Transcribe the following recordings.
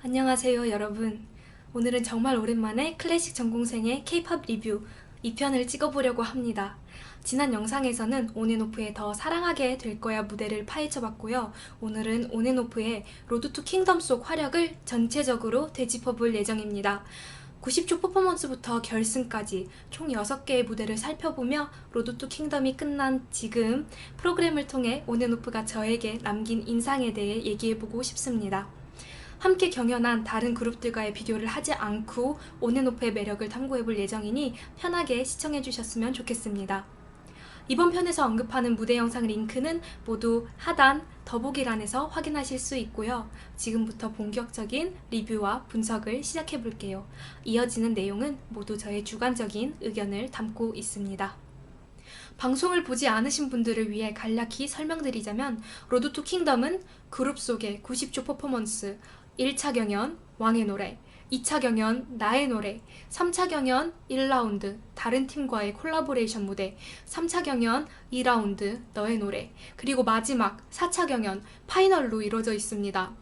안녕하세요 여러분. 오늘은 정말 오랜만에 클래식 전공생의 K-POP 리뷰 2편을 찍어보려고 합니다. 지난 영상에서는 온앤오프의 더 사랑하게 될 거야 무대를 파헤쳐봤고요. 오늘은 온앤오프의 로드 투 킹덤 속 활약을 전체적으로 되짚어볼 예정입니다. 90초 퍼포먼스부터 결승까지 총 6개의 무대를 살펴보며 로드 투 킹덤이 끝난 지금 프로그램을 통해 온앤오프가 저에게 남긴 인상에 대해 얘기해보고 싶습니다. 함께 경연한 다른 그룹들과의 비교를 하지 않고 온앤오프의 매력을 탐구해볼 예정이니 편하게 시청해주셨으면 좋겠습니다. 이번 편에서 언급하는 무대 영상 링크는 모두 하단 더보기란에서 확인하실 수 있고요. 지금부터 본격적인 리뷰와 분석을 시작해볼게요. 이어지는 내용은 모두 저의 주관적인 의견을 담고 있습니다. 방송을 보지 않으신 분들을 위해 간략히 설명드리자면 로드 투 킹덤은 그룹 속의 90초 퍼포먼스, 1차 경연 왕의 노래, 2차 경연 나의 노래, 3차 경연 1라운드 다른 팀과의 콜라보레이션 무대, 3차 경연 2라운드 너의 노래, 그리고 마지막 4차 경연 파이널로 이루어져 있습니다.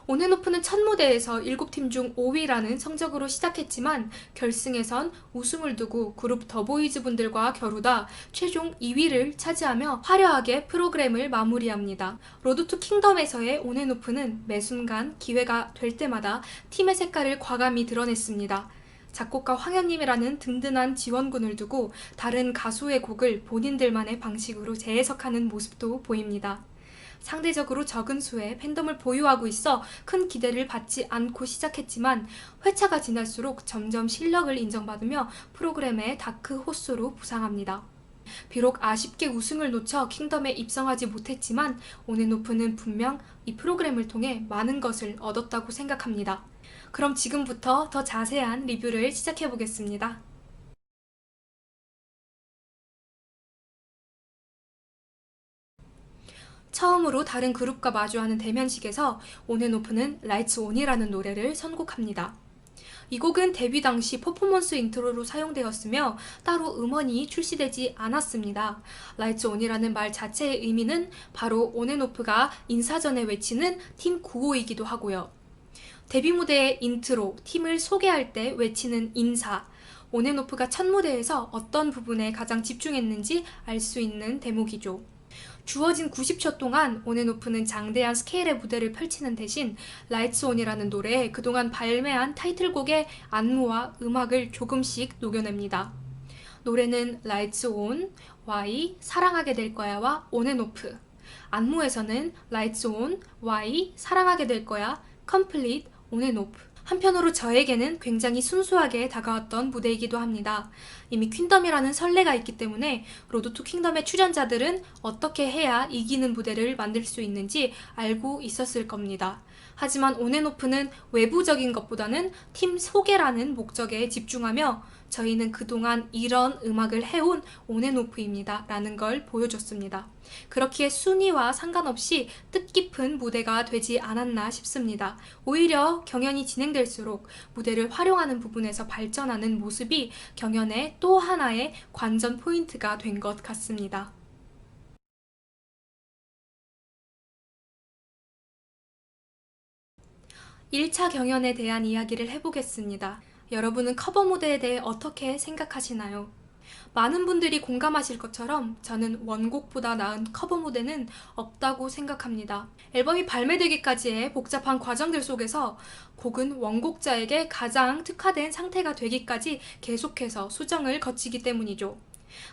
온앤오프는 첫 무대에서 7팀 중 5위라는 성적으로 시작했지만 결승에선 우승을 두고 그룹 더보이즈 분들과 겨루다 최종 2위를 차지하며 화려하게 프로그램을 마무리합니다. 로드 투 킹덤에서의 온앤오프는 매 순간 기회가 될 때마다 팀의 색깔을 과감히 드러냈습니다. 작곡가 황현님이라는 든든한 지원군을 두고 다른 가수의 곡을 본인들만의 방식으로 재해석하는 모습도 보입니다. 상대적으로 적은 수의 팬덤을 보유하고 있어 큰 기대를 받지 않고 시작했지만 회차가 지날수록 점점 실력을 인정받으며 프로그램의 다크 호스로 부상합니다. 비록 아쉽게 우승을 놓쳐 킹덤에 입성하지 못했지만 온앤오프는 분명 이 프로그램을 통해 많은 것을 얻었다고 생각합니다. 그럼 지금부터 더 자세한 리뷰를 시작해보겠습니다. 처음으로 다른 그룹과 마주하는 대면식에서 온앤오프는 라이츠 온이라는 노래를 선곡합니다. 이 곡은 데뷔 당시 퍼포먼스 인트로로 사용되었으며 따로 음원이 출시되지 않았습니다. 라이츠 온이라는 말 자체의 의미는 바로 온앤오프가 인사 전에 외치는 팀 구호이기도 하고요. 데뷔 무대의 인트로, 팀을 소개할 때 외치는 인사, 온앤오프가 첫 무대에서 어떤 부분에 가장 집중했는지 알 수 있는 대목이죠. 주어진 90초 동안 온앤오프는 장대한 스케일의 무대를 펼치는 대신 라이츠 온이라는 노래에 그동안 발매한 타이틀곡의 안무와 음악을 조금씩 녹여냅니다. 노래는 라이츠 온, Y, 사랑하게 될 거야와 온앤오프. 안무에서는 라이츠 온, Y, 사랑하게 될 거야, 컴플릿, 온앤오프. 한편으로 저에게는 굉장히 순수하게 다가왔던 무대이기도 합니다. 이미 퀸덤이라는 설레가 있기 때문에 로드 투 킹덤의 출연자들은 어떻게 해야 이기는 무대를 만들 수 있는지 알고 있었을 겁니다. 하지만 온앤오프는 외부적인 것보다는 팀 소개라는 목적에 집중하며 저희는 그동안 이런 음악을 해온 온앤오프입니다 라는 걸 보여줬습니다. 그렇기에 순위와 상관없이 뜻깊은 무대가 되지 않았나 싶습니다. 오히려 경연이 진행될수록 무대를 활용하는 부분에서 발전하는 모습이 경연의 또 하나의 관전 포인트가 된 것 같습니다. 1차 경연에 대한 이야기를 해보겠습니다. 여러분은 커버 무대에 대해 어떻게 생각하시나요? 많은 분들이 공감하실 것처럼 저는 원곡보다 나은 커버 무대는 없다고 생각합니다. 앨범이 발매되기까지의 복잡한 과정들 속에서 곡은 원곡자에게 가장 특화된 상태가 되기까지 계속해서 수정을 거치기 때문이죠.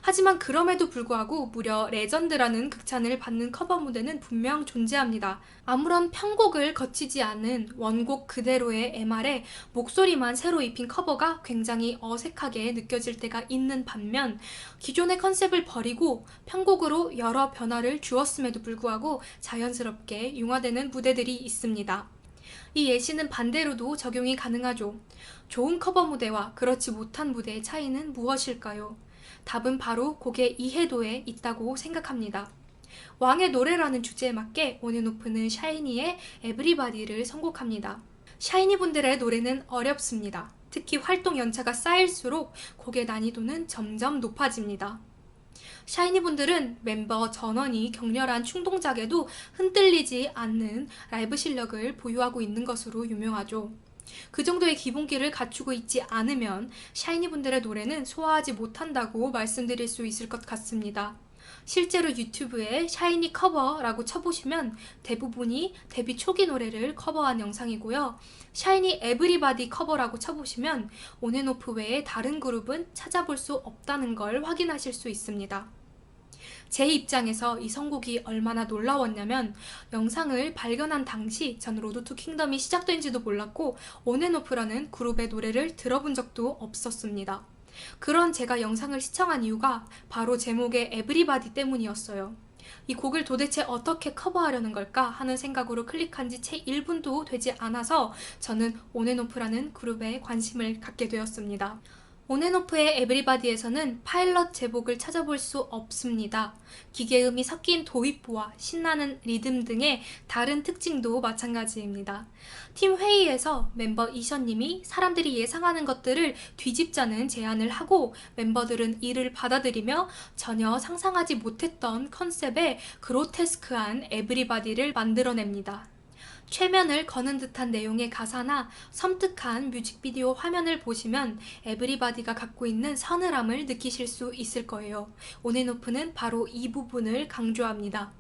하지만 그럼에도 불구하고 무려 레전드라는 극찬을 받는 커버 무대는 분명 존재합니다. 아무런 편곡을 거치지 않은 원곡 그대로의 MR에 목소리만 새로 입힌 커버가 굉장히 어색하게 느껴질 때가 있는 반면 기존의 컨셉을 버리고 편곡으로 여러 변화를 주었음에도 불구하고 자연스럽게 융화되는 무대들이 있습니다. 이 예시는 반대로도 적용이 가능하죠. 좋은 커버 무대와 그렇지 못한 무대의 차이는 무엇일까요? 답은 바로 곡의 이해도에 있다고 생각합니다. 왕의 노래라는 주제에 맞게 온앤오프는 샤이니의 에브리바디를 선곡합니다. 샤이니 분들의 노래는 어렵습니다. 특히 활동 연차가 쌓일수록 곡의 난이도는 점점 높아집니다. 샤이니 분들은 멤버 전원이 격렬한 충동작에도 흔들리지 않는 라이브 실력을 보유하고 있는 것으로 유명하죠. 그 정도의 기본기를 갖추고 있지 않으면 샤이니 분들의 노래는 소화하지 못한다고 말씀드릴 수 있을 것 같습니다. 실제로 유튜브에 샤이니 커버라고 쳐보시면 대부분이 데뷔 초기 노래를 커버한 영상이고요. 샤이니 에브리바디 커버라고 쳐보시면 온앤오프 외에 다른 그룹은 찾아볼 수 없다는 걸 확인하실 수 있습니다. 제 입장에서 이 선곡이 얼마나 놀라웠냐면 영상을 발견한 당시 전 로드 투 킹덤이 시작된지도 몰랐고 온앤오프라는 그룹의 노래를 들어본 적도 없었습니다. 그런 제가 영상을 시청한 이유가 바로 제목의 에브리바디 때문이었어요. 이 곡을 도대체 어떻게 커버하려는 걸까 하는 생각으로 클릭한 지 채 1분도 되지 않아서 저는 온앤오프라는 그룹에 관심을 갖게 되었습니다. 온앤오프의 에브리바디에서는 파일럿 제목을 찾아볼 수 없습니다. 기계음이 섞인 도입부와 신나는 리듬 등의 다른 특징도 마찬가지입니다. 팀 회의에서 멤버 이션님이 사람들이 예상하는 것들을 뒤집자는 제안을 하고 멤버들은 이를 받아들이며 전혀 상상하지 못했던 컨셉의 그로테스크한 에브리바디를 만들어냅니다. 최면을 거는 듯한 내용의 가사나 섬뜩한 뮤직비디오 화면을 보시면 에브리바디가 갖고 있는 서늘함을 느끼실 수 있을 거예요. 온앤오프는 바로 이 부분을 강조합니다.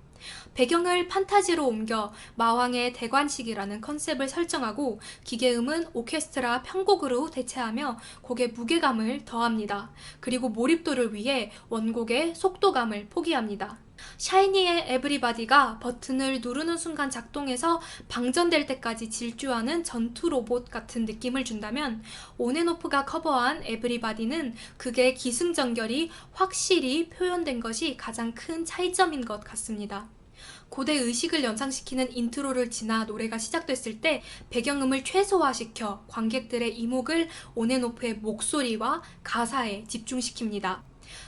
배경을 판타지로 옮겨 마왕의 대관식이라는 컨셉을 설정하고 기계음은 오케스트라 편곡으로 대체하며 곡의 무게감을 더합니다. 그리고 몰입도를 위해 원곡의 속도감을 포기합니다. 샤이니의 에브리바디가 버튼을 누르는 순간 작동해서 방전될 때까지 질주하는 전투 로봇 같은 느낌을 준다면 온앤오프가 커버한 에브리바디는 극의 기승전결이 확실히 표현된 것이 가장 큰 차이점인 것 같습니다. 고대 의식을 연상시키는 인트로를 지나 노래가 시작됐을 때 배경음을 최소화시켜 관객들의 이목을 온앤오프의 목소리와 가사에 집중시킵니다.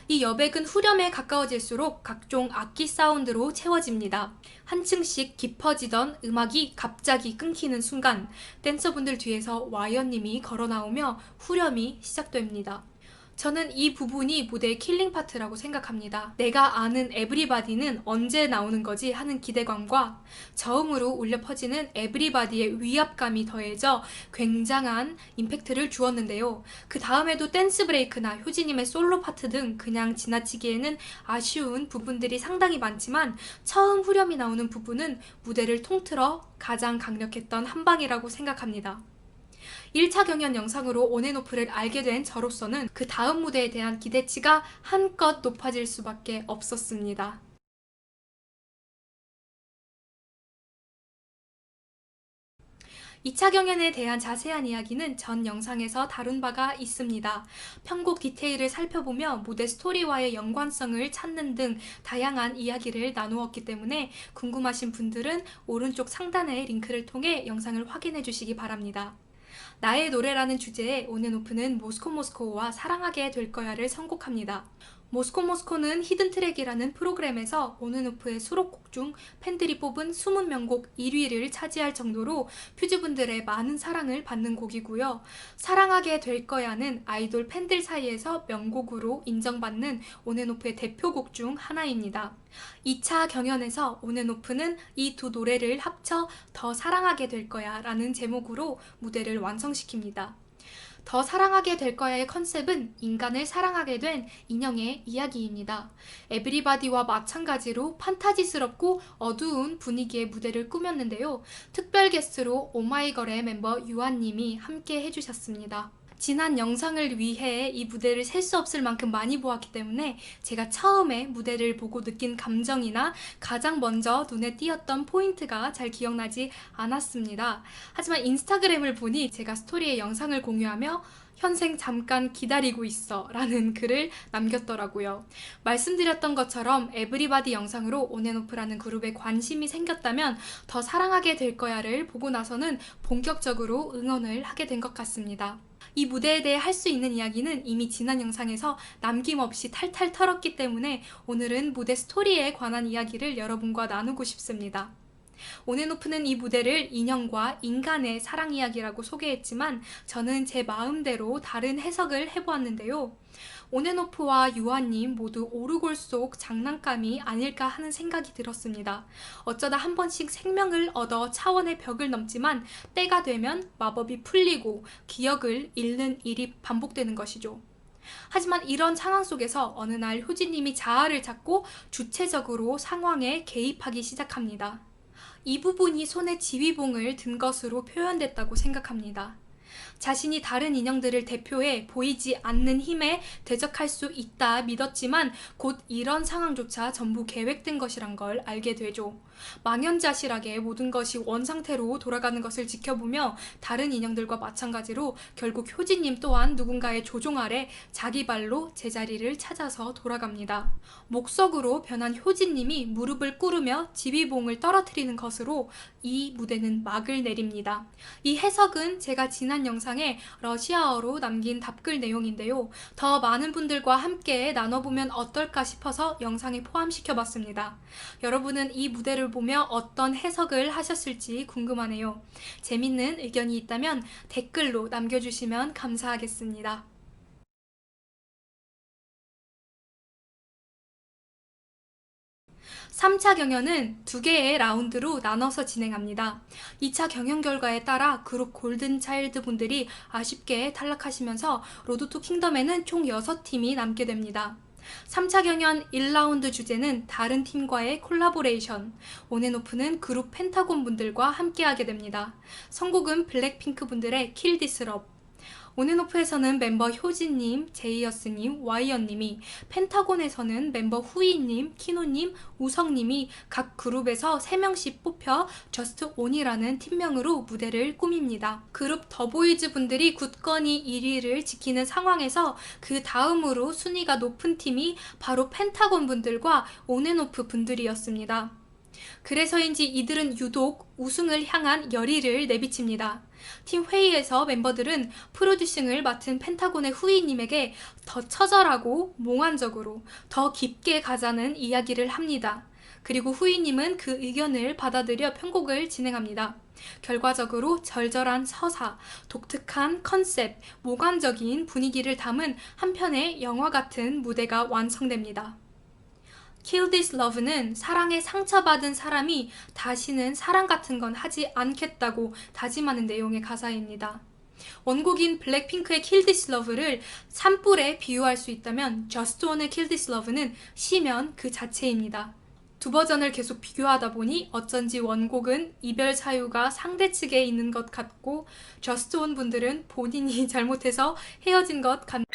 이 여백은 후렴에 가까워질수록 각종 악기 사운드로 채워집니다. 한층씩 깊어지던 음악이 갑자기 끊기는 순간 댄서분들 뒤에서 와이어님이 걸어나오며 후렴이 시작됩니다. 저는 이 부분이 무대의 킬링 파트라고 생각합니다. 내가 아는 에브리바디는 언제 나오는 거지 하는 기대감과 저음으로 울려 퍼지는 에브리바디의 위압감이 더해져 굉장한 임팩트를 주었는데요. 그 다음에도 댄스 브레이크나 효진님의 솔로 파트 등 그냥 지나치기에는 아쉬운 부분들이 상당히 많지만 처음 후렴이 나오는 부분은 무대를 통틀어 가장 강력했던 한방이라고 생각합니다. 1차 경연 영상으로 온앤오프를 알게 된 저로서는 그 다음 무대에 대한 기대치가 한껏 높아질 수밖에 없었습니다. 2차 경연에 대한 자세한 이야기는 전 영상에서 다룬 바가 있습니다. 편곡 디테일을 살펴보며 무대 스토리와의 연관성을 찾는 등 다양한 이야기를 나누었기 때문에 궁금하신 분들은 오른쪽 상단의 링크를 통해 영상을 확인해 주시기 바랍니다. 나의 노래라는 주제에 온앤오프는 모스코모스코와 사랑하게 될 거야를 선곡합니다. 모스코모스코는 히든트랙이라는 프로그램에서 온앤오프의 수록곡 중 팬들이 뽑은 숨은 명곡 1위를 차지할 정도로 퓨즈분들의 많은 사랑을 받는 곡이고요. 사랑하게 될 거야는 아이돌 팬들 사이에서 명곡으로 인정받는 온앤오프의 대표곡 중 하나입니다. 2차 경연에서 온앤오프는 이 두 노래를 합쳐 더 사랑하게 될 거야 라는 제목으로 무대를 완성시킵니다. 더 사랑하게 될 거야의 컨셉은 인간을 사랑하게 된 인형의 이야기입니다. 에브리바디와 마찬가지로 판타지스럽고 어두운 분위기의 무대를 꾸몄는데요. 특별 게스트로 오마이걸의 멤버 유아님이 함께 해주셨습니다. 지난 영상을 위해 이 무대를 셀 수 없을 만큼 많이 보았기 때문에 제가 처음에 무대를 보고 느낀 감정이나 가장 먼저 눈에 띄었던 포인트가 잘 기억나지 않았습니다. 하지만 인스타그램을 보니 제가 스토리에 영상을 공유하며 현생 잠깐 기다리고 있어 라는 글을 남겼더라고요. 말씀드렸던 것처럼 에브리바디 영상으로 온앤오프라는 그룹에 관심이 생겼다면 더 사랑하게 될 거야를 보고 나서는 본격적으로 응원을 하게 된 것 같습니다. 이 무대에 대해 할 수 있는 이야기는 이미 지난 영상에서 남김없이 탈탈 털었기 때문에 오늘은 무대 스토리에 관한 이야기를 여러분과 나누고 싶습니다. 온앤오프는 이 무대를 인형과 인간의 사랑 이야기라고 소개했지만 저는 제 마음대로 다른 해석을 해보았는데요. 온앤오프와 유아님 모두 오르골 속 장난감이 아닐까 하는 생각이 들었습니다. 어쩌다 한 번씩 생명을 얻어 차원의 벽을 넘지만 때가 되면 마법이 풀리고 기억을 잃는 일이 반복되는 것이죠. 하지만 이런 상황 속에서 어느 날 효진님이 자아를 찾고 주체적으로 상황에 개입하기 시작합니다. 이 부분이 손에 지휘봉을 든 것으로 표현됐다고 생각합니다. 자신이 다른 인형들을 대표해 보이지 않는 힘에 대적할 수 있다 믿었지만 곧 이런 상황조차 전부 계획된 것이란 걸 알게 되죠. 망연자실하게 모든 것이 원상태로 돌아가는 것을 지켜보며 다른 인형들과 마찬가지로 결국 효진님 또한 누군가의 조종 아래 자기 발로 제자리를 찾아서 돌아갑니다. 목석으로 변한 효진님이 무릎을 꿇으며 지휘봉을 떨어뜨리는 것으로 이 무대는 막을 내립니다. 이 해석은 제가 지난 영상에 러시아어로 남긴 답글 내용인데요. 더 많은 분들과 함께 나눠보면 어떨까 싶어서 영상에 포함시켜봤습니다. 여러분은 이 무대를 보며 어떤 해석을 하셨을지 궁금하네요. 재밌는 의견이 있다면 댓글로 남겨주시면 감사하겠습니다. 3차 경연은 2개의 라운드로 나눠서 진행합니다. 2차 경연 결과에 따라 그룹 골든차일드 분들이 아쉽게 탈락하시면서 로드 투 킹덤에는 총 6팀이 남게 됩니다. 3차 경연 1라운드 주제는 다른 팀과의 콜라보레이션, 온앤오프는 그룹 펜타곤 분들과 함께하게 됩니다. 선곡은 블랙핑크 분들의 킬 디스 러브, 온앤오프에서는 멤버 효진님, 제이어스님, 와이언님이, 펜타곤에서는 멤버 후이님, 키노님, 우성님이 각 그룹에서 3명씩 뽑혀 저스트 온이라는 팀명으로 무대를 꾸밉니다. 그룹 더보이즈 분들이 굳건히 1위를 지키는 상황에서 그 다음으로 순위가 높은 팀이 바로 펜타곤 분들과 온앤오프 분들이었습니다. 그래서인지 이들은 유독 우승을 향한 열의를 내비칩니다. 팀 회의에서 멤버들은 프로듀싱을 맡은 펜타곤의 후이님에게 더 처절하고 몽환적으로 더 깊게 가자는 이야기를 합니다. 그리고 후이님은 그 의견을 받아들여 편곡을 진행합니다. 결과적으로 절절한 서사, 독특한 컨셉, 몽환적인 분위기를 담은 한 편의 영화 같은 무대가 완성됩니다. Kill This Love는 사랑에 상처받은 사람이 다시는 사랑 같은 건 하지 않겠다고 다짐하는 내용의 가사입니다. 원곡인 블랙핑크의 Kill This Love를 산불에 비유할 수 있다면 저스트 온의 Kill This Love는 시면 그 자체입니다. 두 버전을 계속 비교하다 보니 어쩐지 원곡은 이별 사유가 상대 측에 있는 것 같고 저스트 온 분들은 본인이 잘못해서 헤어진 것 같습니다.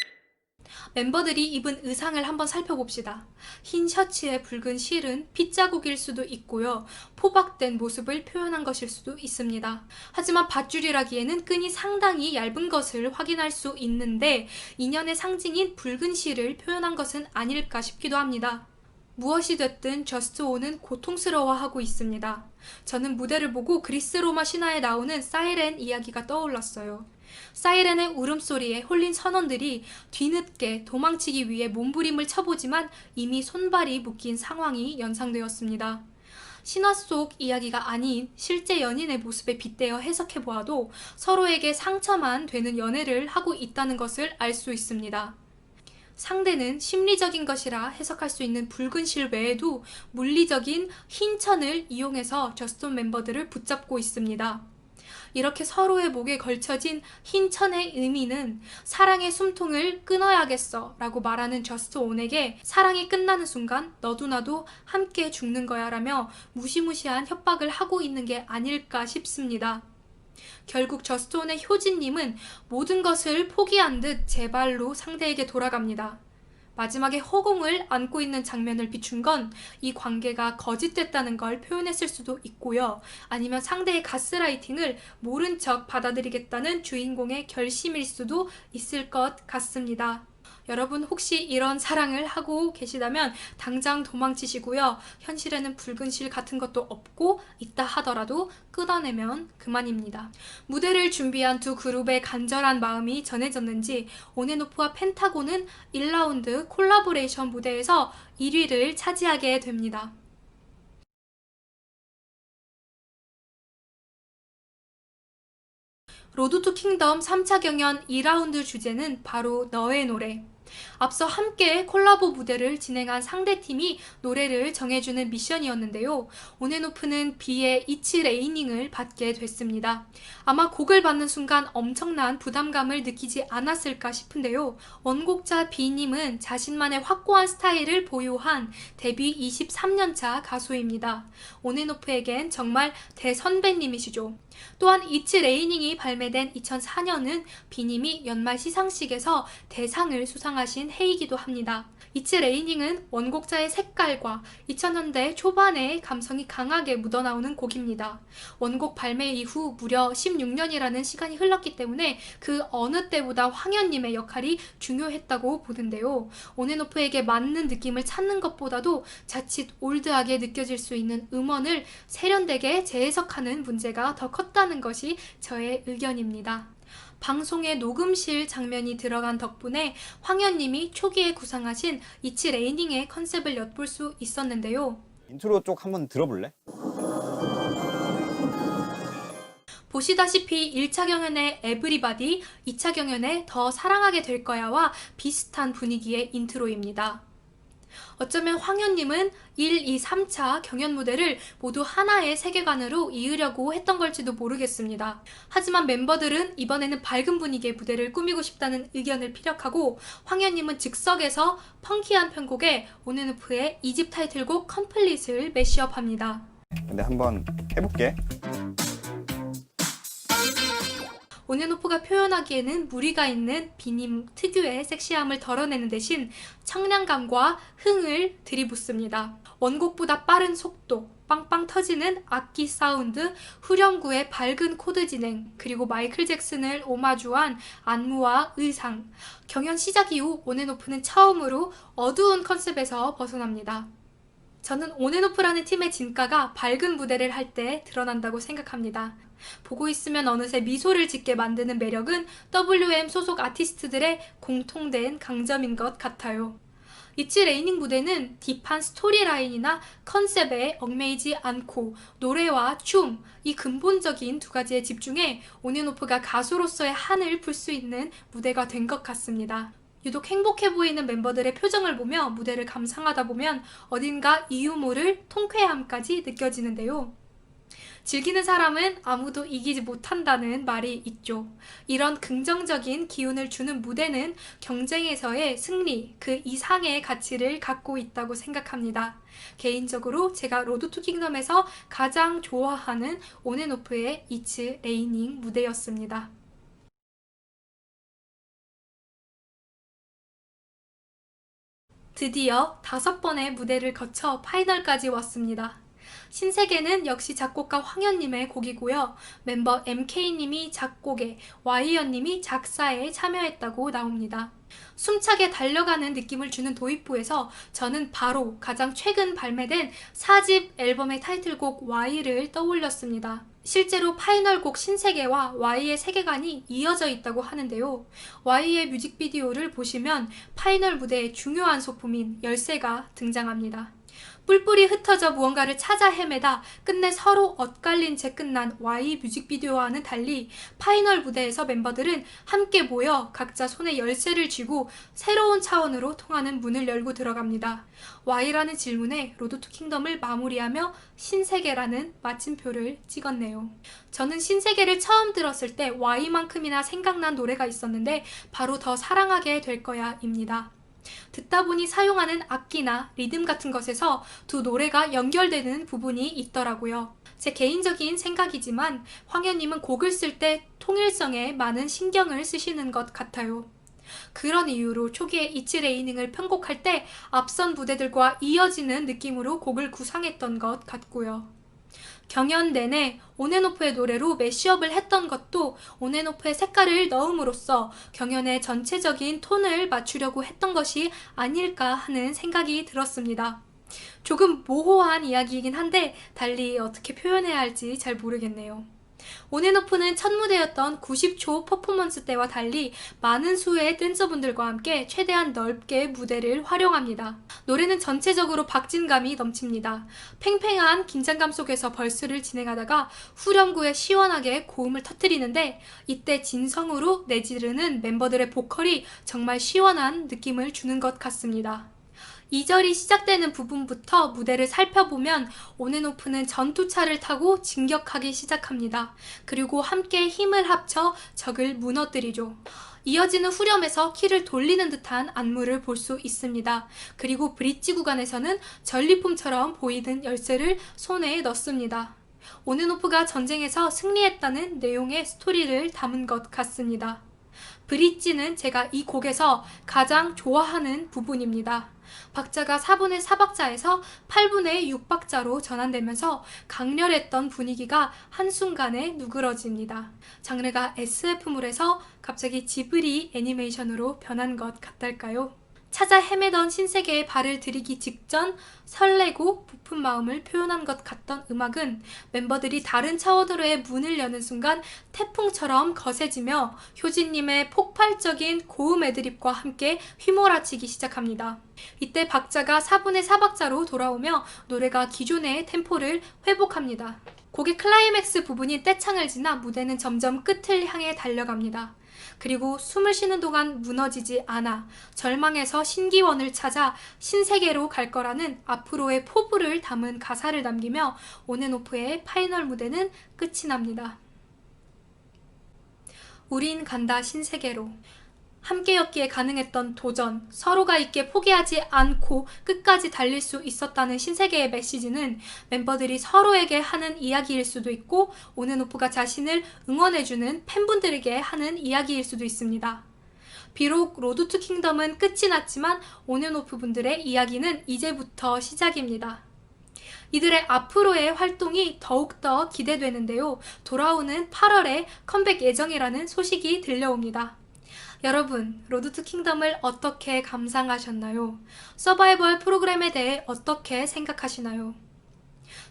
멤버들이 입은 의상을 한번 살펴봅시다. 흰 셔츠에 붉은 실은 핏자국일 수도 있고요. 포박된 모습을 표현한 것일 수도 있습니다. 하지만 밧줄이라기에는 끈이 상당히 얇은 것을 확인할 수 있는데 인연의 상징인 붉은 실을 표현한 것은 아닐까 싶기도 합니다. 무엇이 됐든 저스트 온은 고통스러워하고 있습니다. 저는 무대를 보고 그리스 로마 신화에 나오는 사이렌 이야기가 떠올랐어요. 사이렌의 울음소리에 홀린 선원들이 뒤늦게 도망치기 위해 몸부림을 쳐보지만 이미 손발이 묶인 상황이 연상되었습니다. 신화 속 이야기가 아닌 실제 연인의 모습에 빗대어 해석해보아도 서로에게 상처만 되는 연애를 하고 있다는 것을 알 수 있습니다. 상대는 심리적인 것이라 해석할 수 있는 붉은 실 외에도 물리적인 흰 천을 이용해서 저스트온 멤버들을 붙잡고 있습니다. 이렇게 서로의 목에 걸쳐진 흰 천의 의미는 사랑의 숨통을 끊어야겠어 라고 말하는 저스트 온에게 사랑이 끝나는 순간 너도 나도 함께 죽는 거야 라며 무시무시한 협박을 하고 있는 게 아닐까 싶습니다. 결국 저스트 온의 효진님은 모든 것을 포기한 듯 제 발로 상대에게 돌아갑니다. 마지막에 허공을 안고 있는 장면을 비춘 건 이 관계가 거짓됐다는 걸 표현했을 수도 있고요. 아니면 상대의 가스라이팅을 모른 척 받아들이겠다는 주인공의 결심일 수도 있을 것 같습니다. 여러분 혹시 이런 사랑을 하고 계시다면 당장 도망치시고요. 현실에는 붉은 실 같은 것도 없고 있다 하더라도 끊어내면 그만입니다. 무대를 준비한 두 그룹의 간절한 마음이 전해졌는지 온앤오프와 펜타곤은 1라운드 콜라보레이션 무대에서 1위를 차지하게 됩니다. 로드 투 킹덤 3차 경연 2라운드 주제는 바로 너의 노래. 앞서 함께 콜라보 무대를 진행한 상대팀이 노래를 정해주는 미션이었는데요. 온앤오프는 B의 이츠 레이닝을 받게 됐습니다. 아마 곡을 받는 순간 엄청난 부담감을 느끼지 않았을까 싶은데요. 원곡자 B님은 자신만의 확고한 스타일을 보유한 데뷔 23년차 가수입니다. 온앤오프에겐 정말 대선배님이시죠. 또한 이츠 레이닝이 발매된 2004년은 B님이 연말 시상식에서 대상을 수상하신 해이기도 합니다. 이츠 레이닝은 원곡자의 색깔과 2000년대 초반의 감성이 강하게 묻어나오는 곡입니다. 원곡 발매 이후 무려 16년이라는 시간이 흘렀기 때문에 그 어느 때보다 황현님의 역할이 중요했다고 보는데요. 온앤오프에게 맞는 느낌을 찾는 것보다도 자칫 올드하게 느껴질 수 있는 음원을 세련되게 재해석하는 문제가 더 컸다는 것이 저의 의견입니다. 방송에 녹음실 장면이 들어간 덕분에 황현님이 초기에 구상하신 이츠 레이닝의 컨셉을 엿볼 수 있었는데요. 인트로 쪽 한번 들어볼래? 보시다시피 1차 경연의 에브리바디, 2차 경연의 더 사랑하게 될 거야와 비슷한 분위기의 인트로입니다. 어쩌면 황현님은 1, 2, 3차 경연 무대를 모두 하나의 세계관으로 이으려고 했던 걸지도 모르겠습니다. 하지만 멤버들은 이번에는 밝은 분위기의 무대를 꾸미고 싶다는 의견을 피력하고 황현님은 즉석에서 펑키한 편곡에 온앤오프의 2집 타이틀곡 컴플릿을 매시업합니다. 근데 한번 해볼게. 온앤오프가 표현하기에는 무리가 있는 B님 특유의 섹시함을 덜어내는 대신 청량감과 흥을 들이붓습니다. 원곡보다 빠른 속도, 빵빵 터지는 악기 사운드, 후렴구의 밝은 코드 진행, 그리고 마이클 잭슨을 오마주한 안무와 의상. 경연 시작 이후 온앤오프는 처음으로 어두운 컨셉에서 벗어납니다. 저는 온앤오프라는 팀의 진가가 밝은 무대를 할 때 드러난다고 생각합니다. 보고 있으면 어느새 미소를 짓게 만드는 매력은 WM 소속 아티스트들의 공통된 강점인 것 같아요. 이츠 레이닝 무대는 딥한 스토리라인이나 컨셉에 얽매이지 않고 노래와 춤, 이 근본적인 두 가지에 집중해 온앤오프가 가수로서의 한을 풀 수 있는 무대가 된 것 같습니다. 유독 행복해 보이는 멤버들의 표정을 보며 무대를 감상하다 보면 어딘가 이유 모를 통쾌함까지 느껴지는데요. 즐기는 사람은 아무도 이기지 못한다는 말이 있죠. 이런 긍정적인 기운을 주는 무대는 경쟁에서의 승리, 그 이상의 가치를 갖고 있다고 생각합니다. 개인적으로 제가 로드 투 킹덤에서 가장 좋아하는 온앤오프의 이츠 레이닝 무대였습니다. 드디어 5번의 무대를 거쳐 파이널까지 왔습니다. 신세계는 역시 작곡가 황현님의 곡이고요. 멤버 MK님이 작곡에, Y현님이 작사에 참여했다고 나옵니다. 숨차게 달려가는 느낌을 주는 도입부에서 저는 바로 가장 최근 발매된 4집 앨범의 타이틀곡 Y를 떠올렸습니다. 실제로 파이널 곡 신세계와 Y의 세계관이 이어져 있다고 하는데요. Y의 뮤직비디오를 보시면 파이널 무대의 중요한 소품인 열쇠가 등장합니다. 뿔뿔이 흩어져 무언가를 찾아 헤매다 끝내 서로 엇갈린 채 끝난 Y 뮤직비디오와는 달리 파이널 무대에서 멤버들은 함께 모여 각자 손에 열쇠를 쥐고 새로운 차원으로 통하는 문을 열고 들어갑니다. Y라는 질문에 로드 투 킹덤을 마무리하며 신세계라는 마침표를 찍었네요. 저는 신세계를 처음 들었을 때 Y만큼이나 생각난 노래가 있었는데 바로 더 사랑하게 될 거야 입니다. 듣다 보니 사용하는 악기나 리듬 같은 것에서 두 노래가 연결되는 부분이 있더라고요. 제 개인적인 생각이지만 황현님은 곡을 쓸 때 통일성에 많은 신경을 쓰시는 것 같아요. 그런 이유로 초기에 이츠 레이닝을 편곡할 때 앞선 무대들과 이어지는 느낌으로 곡을 구상했던 것 같고요. 경연 내내 온앤오프의 노래로 매시업을 했던 것도 온앤오프의 색깔을 넣음으로써 경연의 전체적인 톤을 맞추려고 했던 것이 아닐까 하는 생각이 들었습니다. 조금 모호한 이야기이긴 한데 달리 어떻게 표현해야 할지 잘 모르겠네요. 온앤오프는 첫 무대였던 90초 퍼포먼스 때와 달리 많은 수의 댄서분들과 함께 최대한 넓게 무대를 활용합니다. 노래는 전체적으로 박진감이 넘칩니다. 팽팽한 긴장감 속에서 벌스를 진행하다가 후렴구에 시원하게 고음을 터뜨리는데 이때 진성으로 내지르는 멤버들의 보컬이 정말 시원한 느낌을 주는 것 같습니다. 2절이 시작되는 부분부터 무대를 살펴보면 온앤오프는 전투차를 타고 진격하기 시작합니다. 그리고 함께 힘을 합쳐 적을 무너뜨리죠. 이어지는 후렴에서 키를 돌리는 듯한 안무를 볼 수 있습니다. 그리고 브릿지 구간에서는 전리품처럼 보이는 열쇠를 손에 넣습니다. 온앤오프가 전쟁에서 승리했다는 내용의 스토리를 담은 것 같습니다. 브릿지는 제가 이 곡에서 가장 좋아하는 부분입니다. 박자가 4분의 4박자에서 8분의 6박자로 전환되면서 강렬했던 분위기가 한순간에 누그러집니다. 장르가 SF물에서 갑자기 지브리 애니메이션으로 변한 것 같달까요? 찾아 헤매던 신세계에 발을 들이기 직전 설레고 부푼 마음을 표현한 것 같던 음악은 멤버들이 다른 차원으로의 문을 여는 순간 태풍처럼 거세지며 효진님의 폭발적인 고음 애드립과 함께 휘몰아치기 시작합니다. 이때 박자가 4분의 4박자로 돌아오며 노래가 기존의 템포를 회복합니다. 곡의 클라이맥스 부분이 떼창을 지나 무대는 점점 끝을 향해 달려갑니다. 그리고 숨을 쉬는 동안 무너지지 않아 절망에서 신기원을 찾아 신세계로 갈 거라는 앞으로의 포부를 담은 가사를 남기며 온앤오프의 파이널 무대는 끝이 납니다. 우린 간다 신세계로. 함께였기에 가능했던 도전, 서로가 있게 포기하지 않고 끝까지 달릴 수 있었다는 신세계의 메시지는 멤버들이 서로에게 하는 이야기일 수도 있고 온앤오프가 자신을 응원해주는 팬분들에게 하는 이야기일 수도 있습니다. 비록 로드 투 킹덤은 끝이 났지만 온앤오프 분들의 이야기는 이제부터 시작입니다. 이들의 앞으로의 활동이 더욱더 기대되는데요. 돌아오는 8월에 컴백 예정이라는 소식이 들려옵니다. 여러분, 로드 투 킹덤을 어떻게 감상하셨나요? 서바이벌 프로그램에 대해 어떻게 생각하시나요?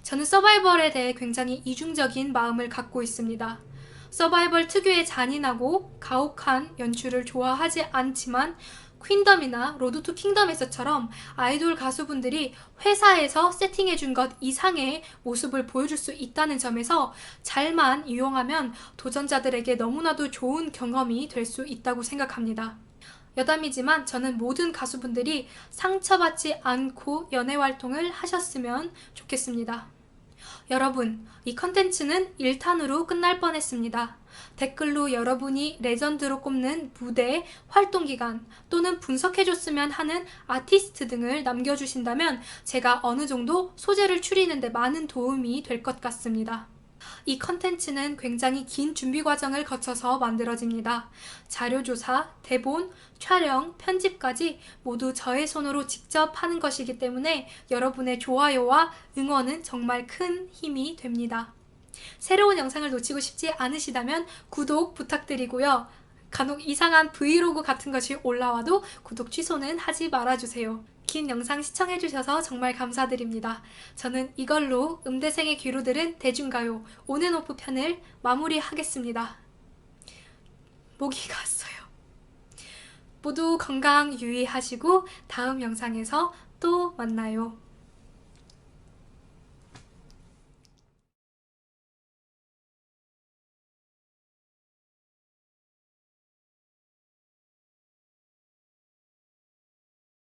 저는 서바이벌에 대해 굉장히 이중적인 마음을 갖고 있습니다. 서바이벌 특유의 잔인하고 가혹한 연출을 좋아하지 않지만 퀸덤이나 로드 투 킹덤에서처럼 아이돌 가수분들이 회사에서 세팅해준 것 이상의 모습을 보여줄 수 있다는 점에서 잘만 이용하면 도전자들에게 너무나도 좋은 경험이 될 수 있다고 생각합니다. 여담이지만 저는 모든 가수분들이 상처받지 않고 연애 활동을 하셨으면 좋겠습니다. 여러분, 이 컨텐츠는 1탄으로 끝날 뻔했습니다. 댓글로 여러분이 레전드로 꼽는 무대, 활동기간 또는 분석해줬으면 하는 아티스트 등을 남겨주신다면 제가 어느 정도 소재를 추리는 데 많은 도움이 될 것 같습니다. 이 컨텐츠는 굉장히 긴 준비 과정을 거쳐서 만들어집니다. 자료조사, 대본, 촬영, 편집까지 모두 저의 손으로 직접 하는 것이기 때문에 여러분의 좋아요와 응원은 정말 큰 힘이 됩니다. 새로운 영상을 놓치고 싶지 않으시다면 구독 부탁드리고요. 간혹 이상한 브이로그 같은 것이 올라와도 구독 취소는 하지 말아주세요. 긴 영상 시청해주셔서 정말 감사드립니다. 저는 이걸로 음대생의 귀로 들은 대중가요 온앤오프 편을 마무리하겠습니다. 목이 갔어요. 모두 건강 유의하시고 다음 영상에서 또 만나요.